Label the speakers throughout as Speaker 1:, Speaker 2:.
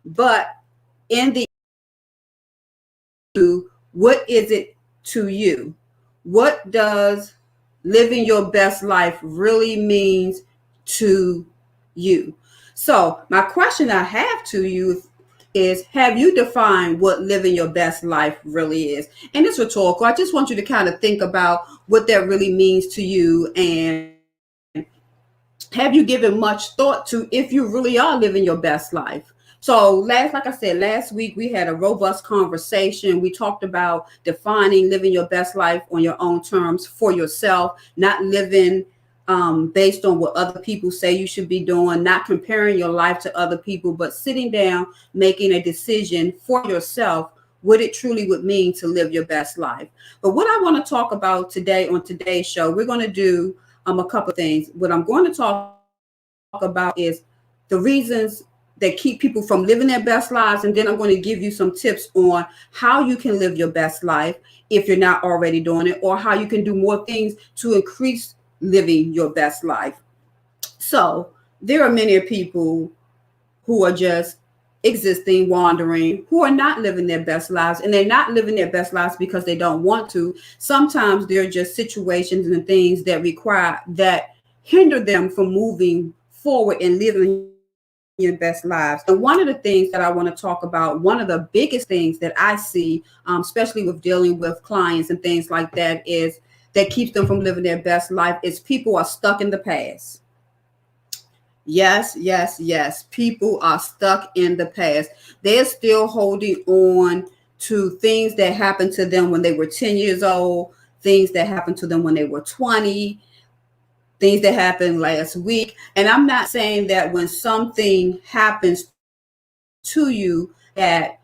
Speaker 1: But in the what is it to you? What does living your best life really means to you? So my question I have to you is, have you defined what living your best life really is? And it's rhetorical. I just want you to kind of think about what that really means to you, and have you given much thought to if you really are living your best life? So like I said, last week we had a robust conversation. We talked about defining living your best life on your own terms for yourself, not living based on what other people say you should be doing, not comparing your life to other people, but sitting down, making a decision for yourself what it truly would mean to live your best life. But what I want to talk about today on today's show, we're going to do a couple of things. What I'm going to talk about is the reasons that keep people from living their best lives. And then I'm going to give you some tips on how you can live your best life if you're not already doing it, or how you can do more things to increase living your best life. So there are many people who are just existing, wandering, who are not living their best lives. And they're not living their best lives because they don't want to. Sometimes there are just situations and things that hinder them from moving forward and living your best lives. And one of the things that I want to talk about, one of the biggest things that I see, especially with dealing with clients and things like that, is that keeps them from living their best life is people are stuck in the past. Yes, yes, yes. People are stuck in the past. They're still holding on to things that happened to them when they were 10 years old, things that happened to them when they were 20, things that happened last week. And I'm not saying that when something happens to you that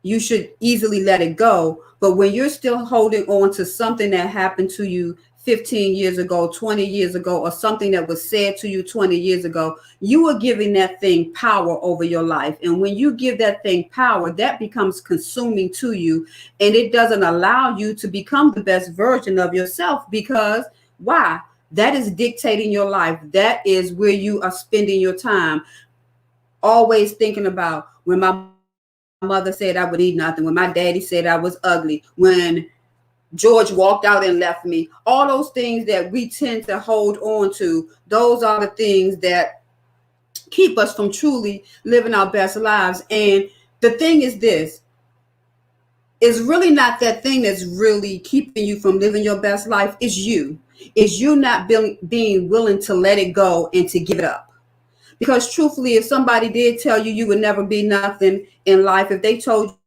Speaker 1: you should easily let it go. But when you're still holding on to something that happened to you 15 years ago, 20 years ago, or something that was said to you 20 years ago, you are giving that thing power over your life. And when you give that thing power, that becomes consuming to you. And it doesn't allow you to become the best version of yourself, because why? That is dictating your life. That is where you are spending your time. Always thinking about when my mother said I would need nothing, when my daddy said I was ugly, when George walked out and left me. All those things that we tend to hold on to, those are the things that keep us from truly living our best lives. And the thing is this, is really not that thing that's really keeping you from living your best life. Is you. Is you not being willing to let it go and to give it up. Because truthfully, if somebody did tell you you would never be nothing in life, if they told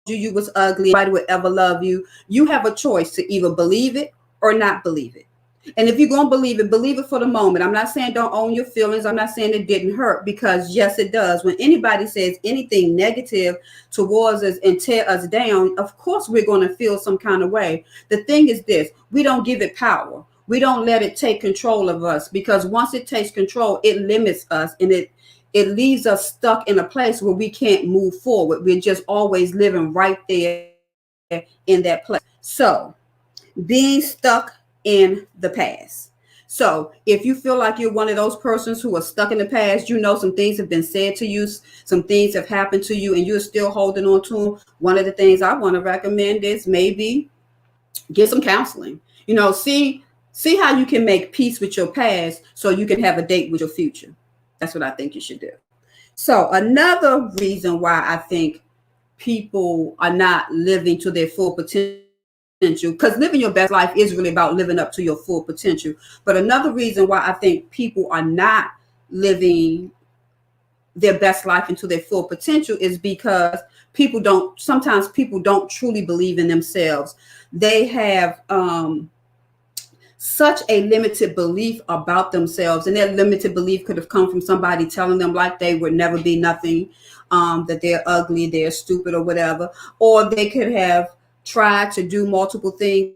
Speaker 1: you you was ugly, nobody would ever love you have a choice to either believe it or not believe it. And if you're going to believe it for the moment. I'm not saying don't own your feelings. I'm not saying it didn't hurt, because yes, it does. When anybody says anything negative towards us and tear us down, of course we're going to feel some kind of way. The thing is this, we don't give it power. We don't let it take control of us, because once it takes control, it limits us, and it leaves us stuck in a place where we can't move forward. We're just always living right there in that place. So being stuck in the past. So if you feel like you're one of those persons who are stuck in the past, you know some things have been said to you, some things have happened to you, and you're still holding on to them. One of the things I want to recommend is maybe get some counseling. See how you can make peace with your past so you can have a date with your future. That's what I think you should do. So another reason why I think people are not living to their full potential, because living your best life is really about living up to your full potential. But another reason why I think people are not living their best life into their full potential is because sometimes people don't truly believe in themselves. They have such a limited belief about themselves, and that limited belief could have come from somebody telling them like they would never be nothing, that they're ugly, they're stupid, or whatever. Or they could have tried to do multiple things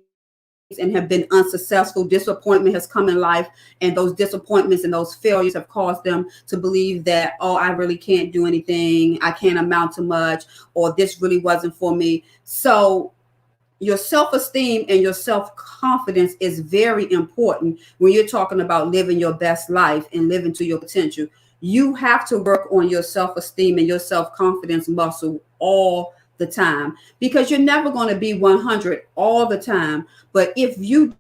Speaker 1: and have been unsuccessful. Disappointment has come in life, and those disappointments and those failures have caused them to believe that, oh, I really can't do anything, I can't amount to much, or this really wasn't for me. So your self-esteem and your self-confidence is very important when you're talking about living your best life and living to your potential. You have to work on your self-esteem and your self-confidence muscle all the time, because you're never going to be 100 all the time. But if you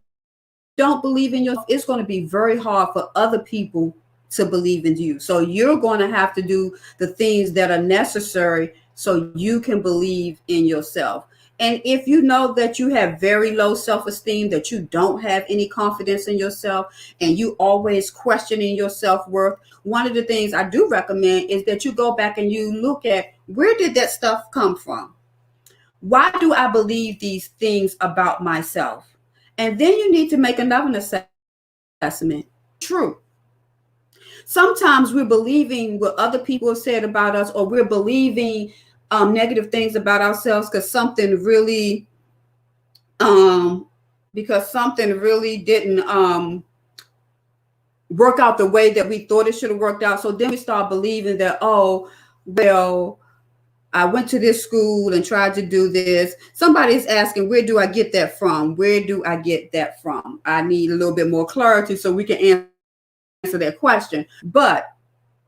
Speaker 1: don't believe in yourself, it's going to be very hard for other people to believe in you. So you're going to have to do the things that are necessary so you can believe in yourself. And if you know that you have very low self-esteem, that you don't have any confidence in yourself, and you always questioning your self-worth, one of the things I do recommend is that you go back and you look at, where did that stuff come from? Why do I believe these things about myself? And then you need to make another assessment. True. Sometimes we're believing what other people have said about us, or we're believing negative things about ourselves um, because something really didn't work out the way that we thought it should have worked out. So then we start believing that, oh, well, I went to this school and tried to do this. Somebody's asking, where do I get that from? Where do I get that from? I need a little bit more clarity so we can answer that question. But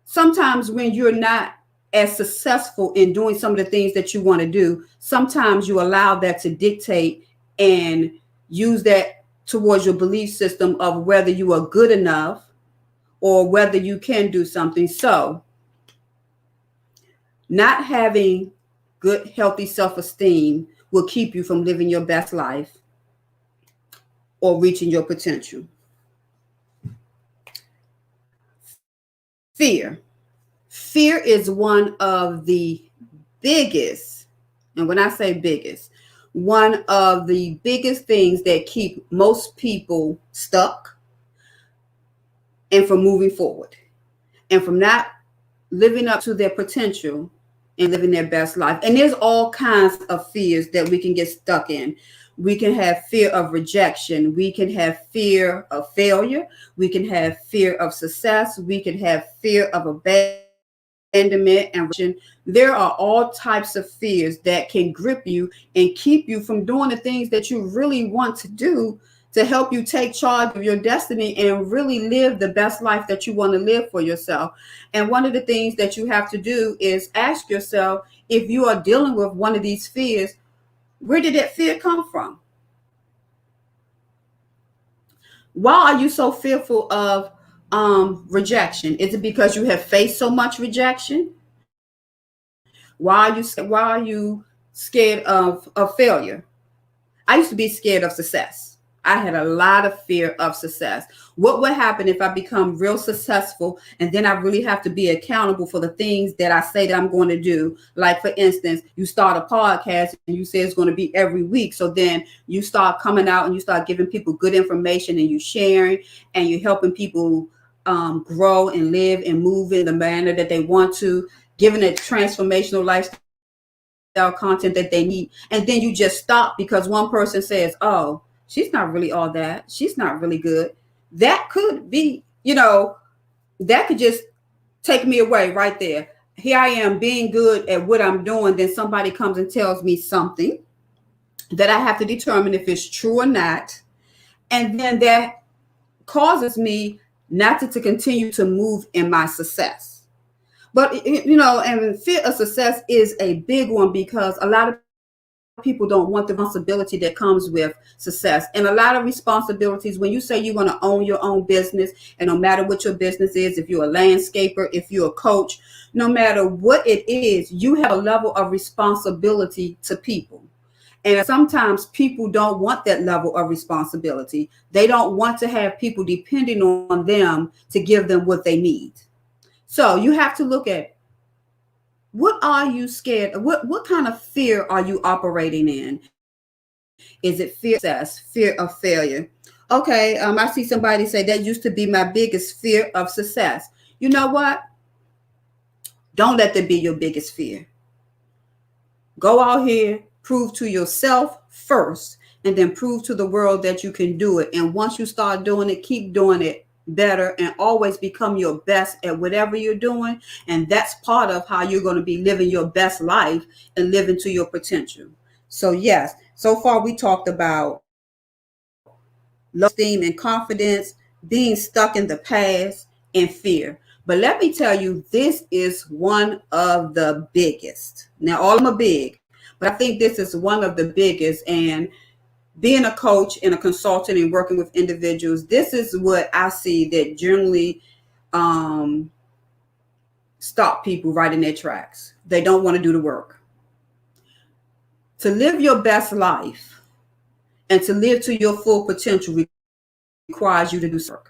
Speaker 1: sometimes when you're not as successful in doing some of the things that you want to do, sometimes you allow that to dictate and use that towards your belief system of whether you are good enough or whether you can do something. So not having good, healthy self-esteem will keep you from living your best life or reaching your potential. Fear. Fear is one of the biggest, and when I say biggest, one of the biggest things that keep most people stuck and from moving forward and from not living up to their potential and living their best life. And there's all kinds of fears that we can get stuck in. We can have fear of rejection. We can have fear of failure. We can have fear of success. We can have fear of abandonment and rejection. There are all types of fears that can grip you and keep you from doing the things that you really want to do to help you take charge of your destiny and really live the best life that you want to live for yourself. And one of the things that you have to do is ask yourself, if you are dealing with one of these fears, where did that fear come from? Why are you so fearful of rejection? Is it because you have faced so much rejection? Why are you scared of failure? I used to be scared of success. I had a lot of fear of success. What would happen if I become real successful and then I really have to be accountable for the things that I say that I'm going to do? Like, for instance, you start a podcast and you say it's going to be every week. So then you start coming out and you start giving people good information and you sharing and you're helping people grow and live and move in the manner that they want to, giving a transformational lifestyle content that they need, and then you just stop because one person says, oh, she's not really all that, she's not really good. That could be, that could just take me away right there. Here I am being good at what I'm doing, then somebody comes and tells me something that I have to determine if it's true or not, and then that causes me not to continue to move in my success. But, and fear of success is a big one because a lot of people don't want the responsibility that comes with success. And a lot of responsibilities, when you say you want to own your own business, and no matter what your business is, if you're a landscaper, if you're a coach, no matter what it is, you have a level of responsibility to people. And sometimes people don't want that level of responsibility. They don't want to have people depending on them to give them what they need. So you have to look at, what are you scared of? What kind of fear are you operating in? Is it fear of success, fear of failure? Okay, I see somebody say that used to be my biggest fear of success. You know what? Don't let that be your biggest fear. Go out here, prove to yourself first, and then prove to the world that you can do it. And once you start doing it, keep doing it better and always become your best at whatever you're doing. And that's part of how you're going to be living your best life and living to your potential. So yes, so far we talked about low esteem and confidence, being stuck in the past, and fear. But let me tell you, this is one of the biggest. Now, all of them are big, but I think this is one of the biggest. And being a coach and a consultant and working with individuals, this is what I see that generally um, stop people right in their tracks. They don't want to do the work. To live your best life and to live to your full potential requires you to do some work.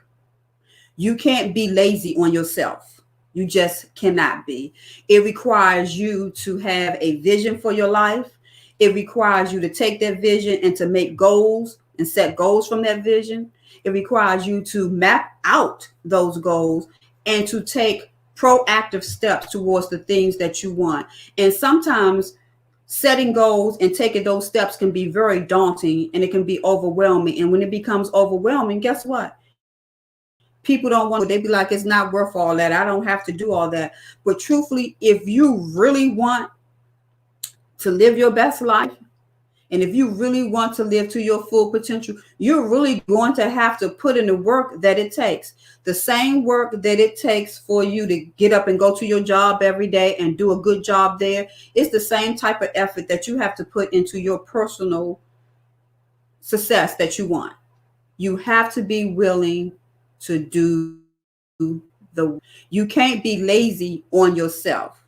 Speaker 1: You can't be lazy on yourself. You just cannot be. It requires you to have a vision for your life. It requires you to take that vision and to make goals and set goals from that vision. It requires you to map out those goals and to take proactive steps towards the things that you want. And sometimes setting goals and taking those steps can be very daunting and it can be overwhelming. And when it becomes overwhelming, guess what? People don't want to, they be like, it's not worth all that. I don't have to do all that. But truthfully, if you really want to live your best life, and if you really want to live to your full potential, you're really going to have to put in the work that it takes. The same work that it takes for you to get up and go to your job every day and do a good job there. It's the same type of effort that you have to put into your personal success that you want. You have to be willing to do the, you can't be lazy on yourself.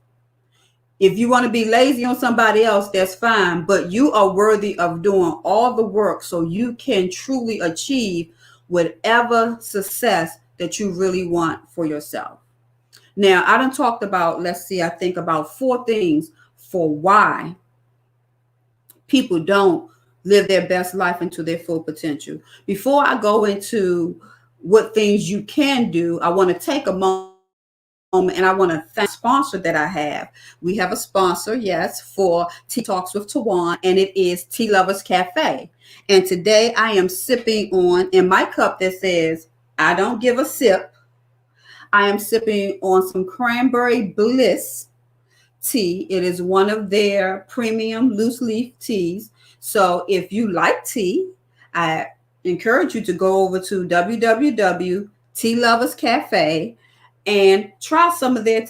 Speaker 1: If you want to be lazy on somebody else, that's fine, but you are worthy of doing all the work so you can truly achieve whatever success that you really want for yourself. Now, I done talked about, let's see, I think about 4 things for why people don't live their best life into their full potential. Before I go into what things you can do, I want to take a moment and I want to thank the sponsor that I have. We have a sponsor, yes, for Tea Talks with Tawan, and it is Tea Lovers Cafe. And today I am sipping on, in my cup that says, I don't give a sip. I am sipping on some cranberry bliss tea. It is one of their premium loose leaf teas. So if you like tea, I encourage you to go over to www.tealoverscafe and try some of their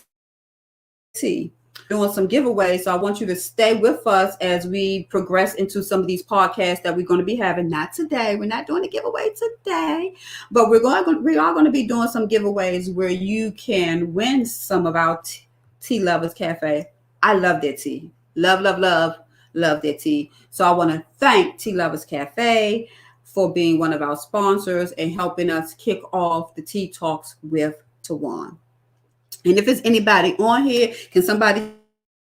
Speaker 1: tea. Doing some giveaways. So I want you to stay with us as we progress into some of these podcasts that we're going to be having. Not today. We're not doing a giveaway today, but we are going to be doing some giveaways where you can win some of our Tea Lovers Cafe. I love their tea. Love their tea. So I want to thank Tea Lovers Cafe for being one of our sponsors and helping us kick off the Tea Talks with Tawan. And if it's anybody on here, can somebody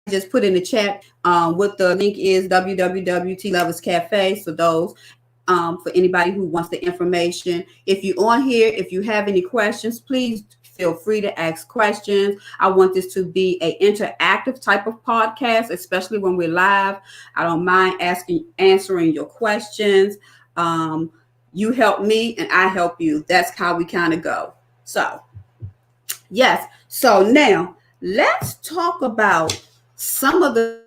Speaker 1: just put in the chat what the link is, www.tealoverscafe, for those, for anybody who wants the information. If you're on here, if you have any questions, please feel free to ask questions. I want this to be an interactive type of podcast, especially when we're live. I don't mind answering your questions. You help me and I help you. That's how we kind of go. So, yes. So now let's talk about some of the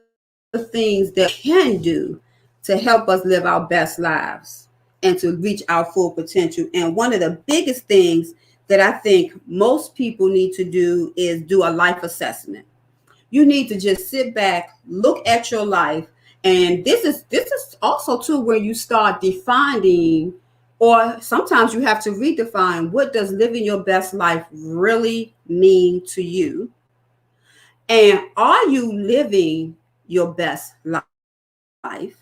Speaker 1: things that we can do to help us live our best lives and to reach our full potential. And one of the biggest things that I think most people need to do is do a life assessment. You need to just sit back, look at your life. And this is also too where you start defining, or sometimes you have to redefine, what does living your best life really mean to you? And are you living your best life? And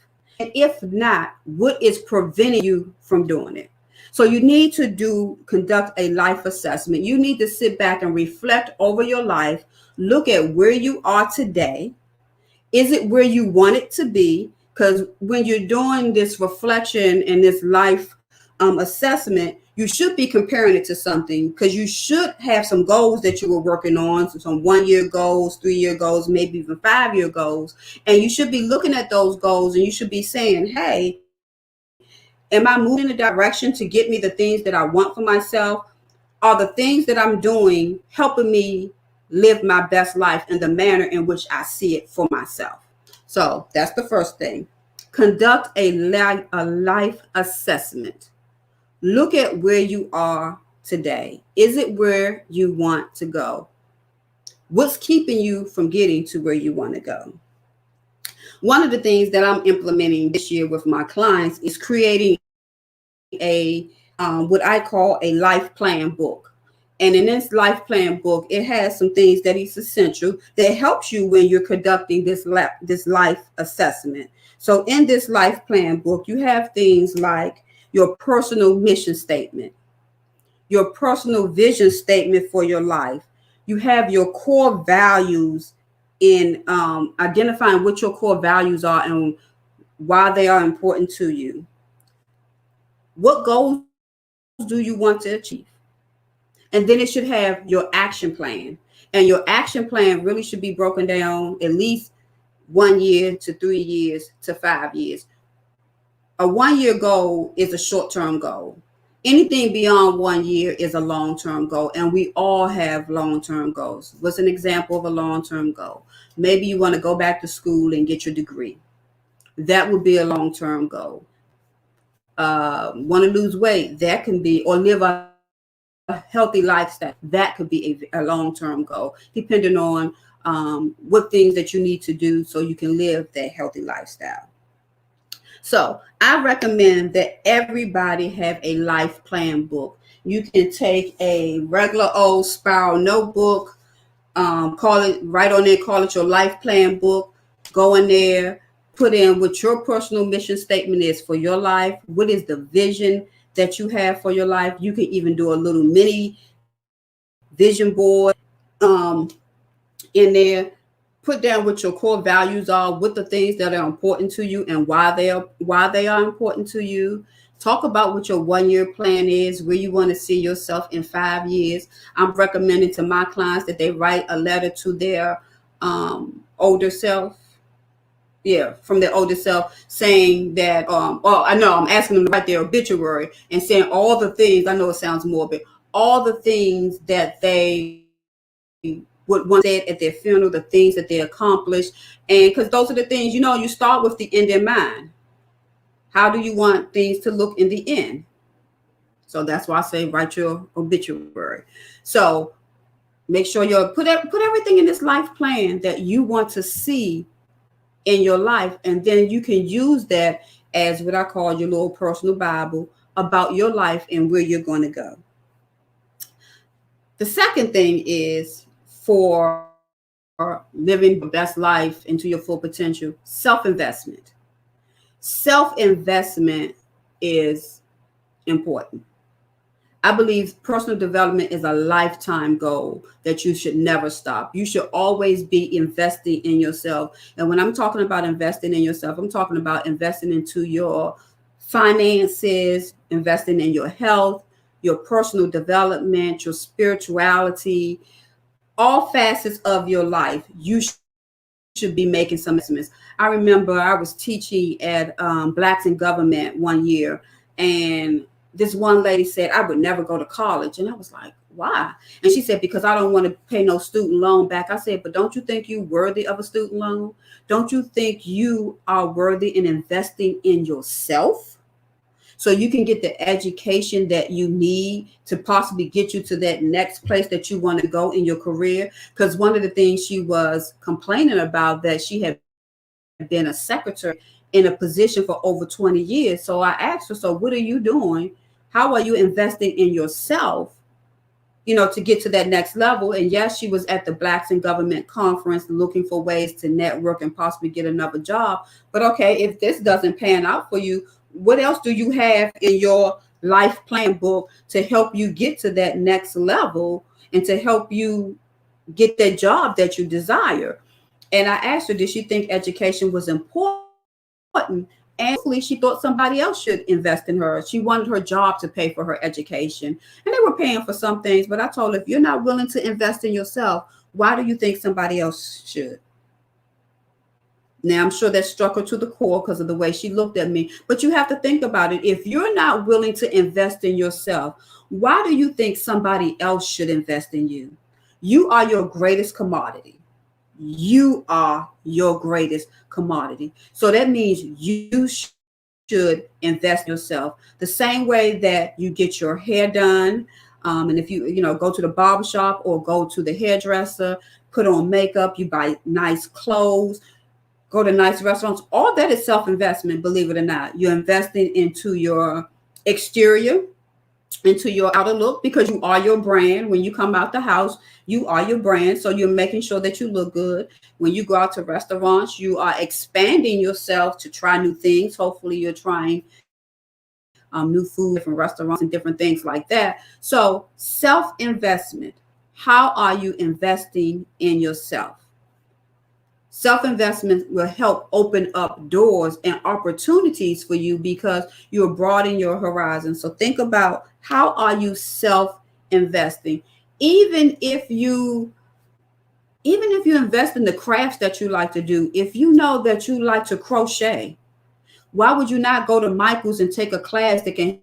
Speaker 1: if not, what is preventing you from doing it? So you need to conduct a life assessment. You need to sit back and reflect over your life, look at where you are today. Is it where you want it to be? Because when you're doing this reflection and this life assessment, you should be comparing it to something, because you should have some goals that you were working on, some 1-year goals, 3-year goals, maybe even 5-year goals. And you should be looking at those goals and you should be saying, hey, am I moving in the direction to get me the things that I want for myself? Are the things that I'm doing helping me live my best life in the manner in which I see it for myself? So that's the first thing. Conduct a life assessment. Look at where you are today? Is it where you want to go? What's keeping you from getting to where you want to go? One of the things that I'm implementing this year with my clients is creating what I call a life plan book. And in this life plan book, it has some things that is essential that helps you when you're conducting this life assessment. So in this life plan book, you have things like your personal mission statement, your personal vision statement for your life. You have your core values in identifying what your core values are and why they are important to you. What goals do you want to achieve? And then it should have your action plan. And your action plan really should be broken down at least 1 year to 3 years to 5 years. A 1 year goal is a short-term goal. Anything beyond 1 year is a long-term goal, and we all have long-term goals. What's an example of a long-term goal? Maybe you want to go back to school and get your degree. That would be a long-term goal. Want to lose weight, that can be, or live a healthy lifestyle, that could be a long-term goal, depending on what things that you need to do so you can live that healthy lifestyle. So I recommend that everybody have a life plan book. You can take a regular old spiral notebook, call it, write on there, call it your life plan book. Go in there, put in what your personal mission statement is for your life. What is the vision that you have for your life? You can even do a little mini vision board in there. Put down what your core values are, what the things that are important to you, and why they are important to you. Talk about what your 1 year plan is, where you want to see yourself in 5 years. I'm recommending to my clients that they write a letter to their older self. Yeah, from their older self, saying that, I know I'm asking them to write their obituary and saying all the things, I know it sounds morbid, all the things that they would want said at their funeral, the things that they accomplished. And because those are the things, you start with the end in mind. How do you want things to look in the end? So that's why I say write your obituary. So make sure you put everything in this life plan that you want to see in your life, and then you can use that as what I call your little personal Bible about your life and where you're going to go. The second thing is, for living your best life into your full potential, self-investment. Self-investment is important. I believe personal development is a lifetime goal that you should never stop. You should always be investing in yourself. And when I'm talking about investing in yourself, I'm talking about investing into your finances, investing in your health, your personal development, your spirituality, all facets of your life. You should be making some investments. I remember I was teaching at Blacks in Government 1 year, and this one lady said, I would never go to college. And I was like, why? And she said, because I don't want to pay no student loan back. I said, but don't you think you're worthy of a student loan? Don't you think you are worthy in investing in yourself so you can get the education that you need to possibly get you to that next place that you want to go in your career? Because one of the things she was complaining about, that she had been a secretary in a position for over 20 years. So I asked her, so what are you doing? How are you investing in yourself, to get to that next level? And yes, she was at the Blacks in Government conference looking for ways to network and possibly get another job. But okay, if this doesn't pan out for you, what else do you have in your life plan book to help you get to that next level and to help you get that job that you desire? And I asked her, did she think education was important? And she thought somebody else should invest in her. She wanted her job to pay for her education. And they were paying for some things, but I told her, if you're not willing to invest in yourself, why do you think somebody else should? Now, I'm sure that struck her to the core because of the way she looked at me. But you have to think about it. If you're not willing to invest in yourself, why do you think somebody else should invest in you? You are your greatest commodity. You are your greatest commodity. So that means you should invest in yourself. The same way that you get your hair done, And if you go to the barbershop or go to the hairdresser, put on makeup, you buy nice clothes, go to nice restaurants, all that is self-investment, believe it or not. You're investing into your exterior, into your outer look, because you are your brand. When you come out the house, you are your brand. So you're making sure that you look good. When you go out to restaurants, you are expanding yourself to try new things. Hopefully you're trying new food, different restaurants and different things like that. So self-investment. How are you investing in yourself? Self-investment will help open up doors and opportunities for you because you're broadening your horizon. So think about, how are you self-investing? Even if you invest in the crafts that you like to do, if you know that you like to crochet, why would you not go to Michael's and take a class that can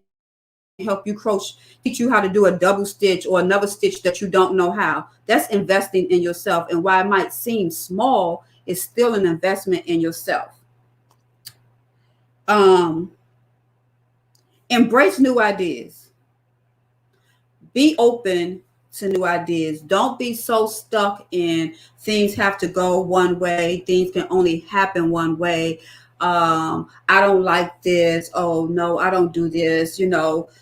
Speaker 1: help you crochet, teach you how to do a double stitch or another stitch that you don't know how? That's investing in yourself. And while it might seem small, it's still an investment in yourself. Embrace new ideas. Be open to new ideas. Don't be so stuck in things have to go one way. Things can only happen one way. I don't like this. Oh no, I don't do this.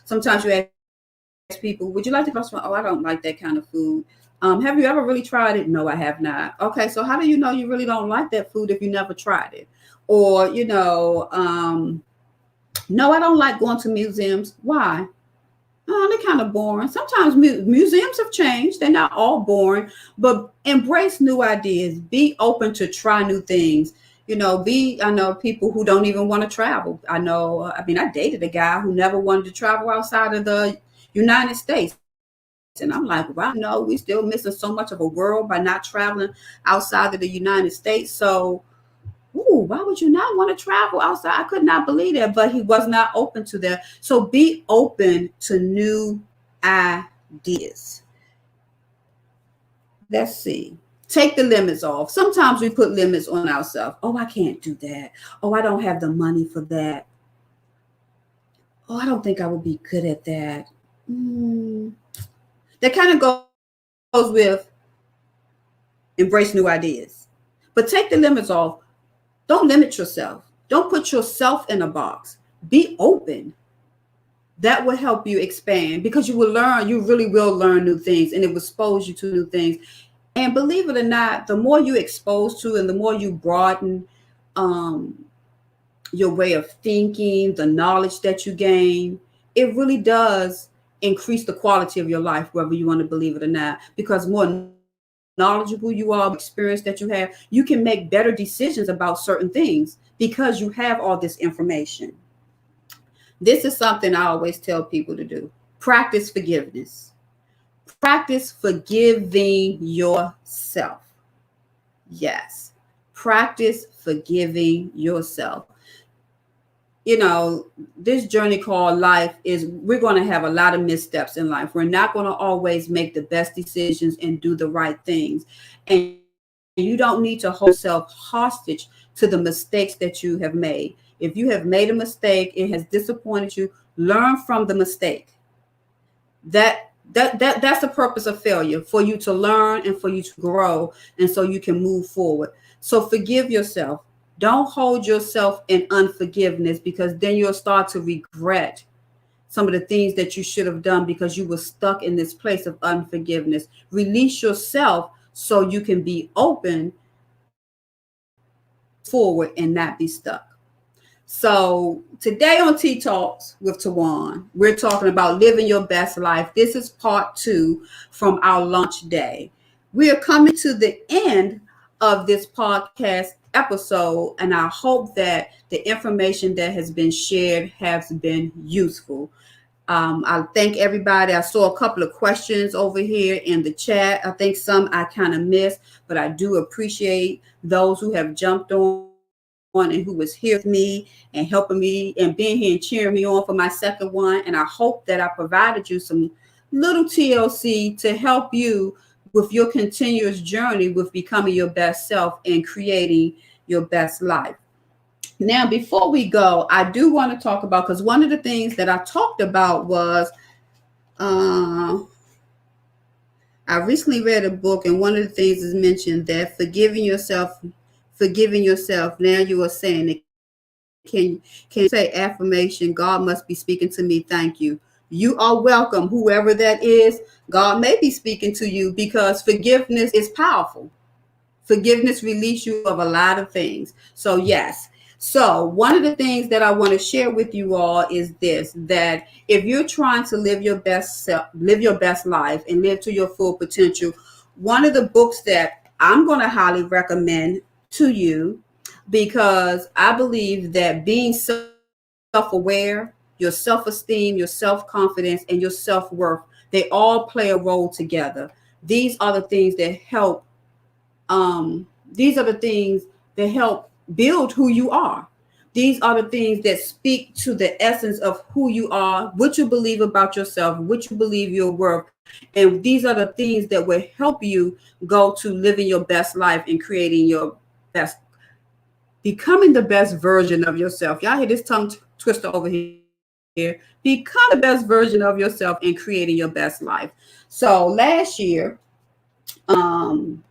Speaker 1: Sometimes you ask people, would you like to restaurant? Oh, I don't like that kind of food. Have you ever really tried it? No, I have not. Okay, so how do you know you really don't like that food if you never tried it? Or, no, I don't like going to museums. Why? Oh, they're kind of boring. Sometimes museums have changed. They're not all boring, but embrace new ideas. Be open to try new things. I know people who don't even want to travel. I dated a guy who never wanted to travel outside of the United States. And I'm like, wow, no, we still missing so much of a world by not traveling outside of the United States. So, why would you not want to travel outside? I could not believe that, but he was not open to that. So be open to new ideas. Let's see. Take the limits off. Sometimes we put limits on ourselves. Oh, I can't do that. Oh, I don't have the money for that. Oh, I don't think I would be good at that. That kind of goes with embrace new ideas. But take the limits off. Don't limit yourself. Don't put yourself in a box. Be open. That will help you expand, because you really will learn new things, and it will expose you to new things. And believe it or not, the more you expose to and the more you broaden your way of thinking, the knowledge that you gain, it really does increase the quality of your life, whether you want to believe it or not, because more knowledgeable you are, experience that you have, you can make better decisions about certain things because you have all this information. This is something I always tell people to do. Practice forgiveness. Practice forgiving yourself. Yes. Practice forgiving yourself. This journey called life we're going to have a lot of missteps in life. We're not going to always make the best decisions and do the right things. And you don't need to hold yourself hostage to the mistakes that you have made. If you have made a mistake, it has disappointed you, learn from the mistake. That's the purpose of failure, for you to learn and for you to grow, and so you can move forward. So forgive yourself. Don't hold yourself in unforgiveness, because then you'll start to regret some of the things that you should have done because you were stuck in this place of unforgiveness. Release yourself so you can be open forward and not be stuck. So today on Tea Talks with Tawan, we're talking about living your best life. This is part 2 from our launch day. We are coming to the end of this podcast episode, and I hope that the information that has been shared has been useful. I thank everybody. I saw a couple of questions over here in the chat. I think some I kind of missed, but I do appreciate those who have jumped on and who was here with me and helping me and being here and cheering me on for my second one. And I hope that I provided you some little TLC to help you with your continuous journey with becoming your best self and creating your best life. Now, before we go, I do want to talk about, because one of the things that I talked about was Uh, I recently read a book, and one of the things is mentioned that forgiving yourself. Now you are saying it. Can you say affirmation? God must be speaking to me. Thank you. You are welcome, whoever that is. God may be speaking to you because forgiveness is powerful. Forgiveness releases you of a lot of things. So yes. So one of the things that I want to share with you all is this: that if you're trying to live your best self, live your best life, and live to your full potential, one of the books that I'm going to highly recommend to you, because I believe that being self-aware, your self-esteem, your self-confidence, and your self-worth, they all play a role together. These are the things that help these are the things that help build who you are. These are the things that speak to the essence of who you are, what you believe about yourself, what you believe you're worth. And these are the things that will help you go to living your best life and creating your best, becoming the best version of yourself. Y'all hear this tongue twister over here. Become the best version of yourself and creating your best life. So last year, um,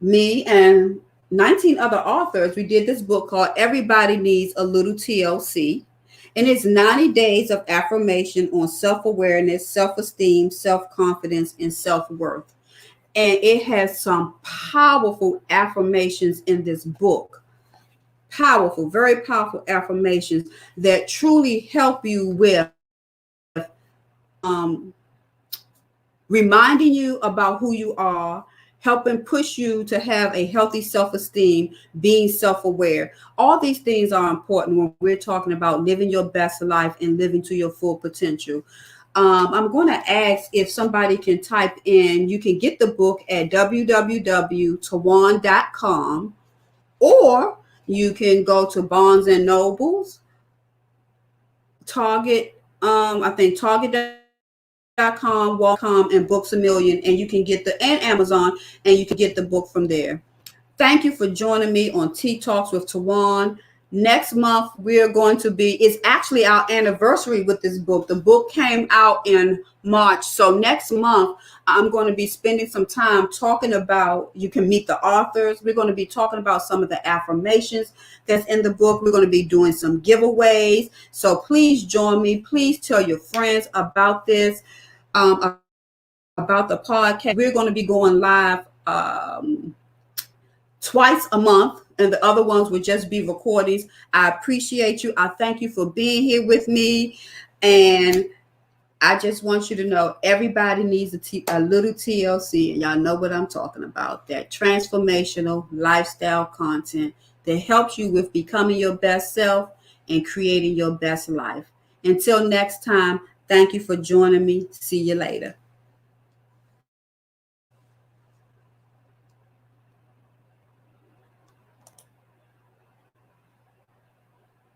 Speaker 1: me and 19 other authors, we did this book called Everybody Needs a Little TLC. And it's 90 days of affirmation on self-awareness, self-esteem, self-confidence, and self-worth. And it has some powerful affirmations in this book. Powerful, very powerful affirmations that truly help you with um, reminding you about who you are, helping push you to have a healthy self-esteem, being self-aware. All these things are important when we're talking about living your best life and living to your full potential. I'm going to ask if somebody can type in, you can get the book at www.tawan.com, or you can go to Barnes and Nobles, Target, I think Target.com, Walmart.com, and Books a Million, and you can get and Amazon, and you can get the book from there. Thank you for joining me on Tea Talks with Tawan. Next month, we're going to it's actually our anniversary with this book. The book came out in March. So next month, I'm going to be spending some time talking about, you can meet the authors. We're going to be talking about some of the affirmations that's in the book. We're going to be doing some giveaways. So please join me. Please tell your friends about this, about the podcast. We're going to be going live twice a month, and the other ones would just be recordings. I appreciate you. I thank you for being here with me. And I just want you to know everybody needs a little TLC, and y'all know what I'm talking about. That transformational lifestyle content that helps you with becoming your best self and creating your best life. Until next time, thank you for joining me. See you later.